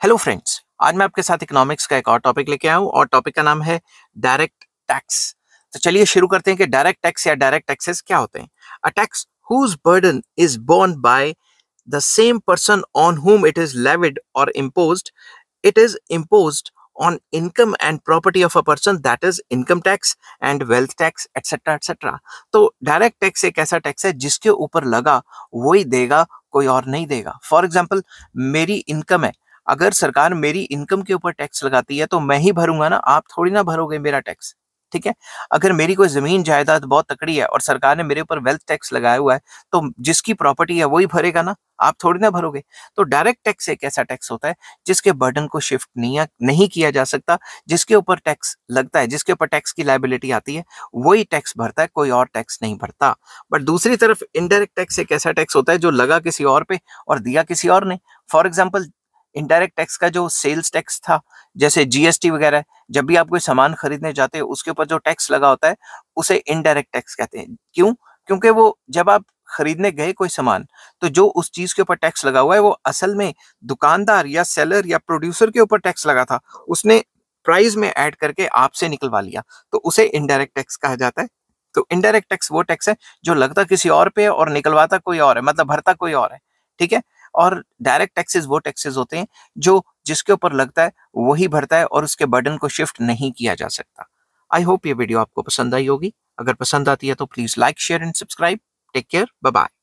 Hello friends, आज मैं आपके साथ इकोनॉमिक्स का एक और टॉपिक लेके आया हूँ और टॉपिक का नाम है डायरेक्ट टैक्स। तो चलिए शुरू करते हैं कि डायरेक्ट टैक्स या डायरेक्ट टैक्सेस क्या होते हैं। A tax whose burden is borne by the same person on whom it is levied or imposed. It is imposed on income and property of a person, that is income tax and wealth tax etc etc. तो direct tax एक ऐसा tax है जिसके ऊपर लगा वही देगा, कोई और नहीं देगा। फॉर एग्जाम्पल, मेरी इनकम है, अगर सरकार मेरी इनकम के ऊपर टैक्स लगाती है तो मैं ही भरूंगा ना, आप थोड़ी ना भरोगे मेरा टैक्स। ठीक है। अगर मेरी कोई जमीन जायदाद बहुत तकड़ी है और सरकार ने मेरे ऊपर वेल्थ टैक्स लगाया हुआ है तो जिसकी प्रॉपर्टी है वही भरेगा ना, आप थोड़ी ना भरोगे। तो डायरेक्ट टैक्स एक ऐसा टैक्स होता है जिसके बर्डन को शिफ्ट नहीं किया जा सकता। जिसके ऊपर टैक्स लगता है, जिसके ऊपर टैक्स की लायबिलिटी आती है, वही टैक्स भरता है, कोई और टैक्स नहीं भरता। बट दूसरी तरफ इनडायरेक्ट टैक्स एक ऐसा टैक्स होता है जो लगा किसी और पे और दिया किसी और ने। फॉर एग्जाम्पल, इनडायरेक्ट टैक्स का जो सेल्स टैक्स था, जैसे जीएसटी वगैरह, जब भी आप कोई सामान खरीदने जाते हो उसके ऊपर जो टैक्स लगा होता है उसे इनडायरेक्ट टैक्स कहते हैं। क्यों? क्योंकि वो जब आप खरीदने गए कोई सामान, तो जो उस चीज के ऊपर टैक्स लगा हुआ है वो असल में दुकानदार या सेलर या प्रोड्यूसर के ऊपर टैक्स लगा था, उसने प्राइस में ऐड करके आपसे निकलवा लिया, तो उसे इनडायरेक्ट टैक्स कहा जाता है। तो इनडायरेक्ट टैक्स वो टैक्स है जो लगता किसी और पे है और निकलवाता कोई और है, मतलब भरता कोई और है। ठीक है। और डायरेक्ट टैक्सेस वो टैक्सेस होते हैं जो जिसके ऊपर लगता है वही भरता है और उसके बर्डन को शिफ्ट नहीं किया जा सकता। आई होप ये वीडियो आपको पसंद आई होगी। अगर पसंद आती है तो please like, share and subscribe. Take care, bye bye.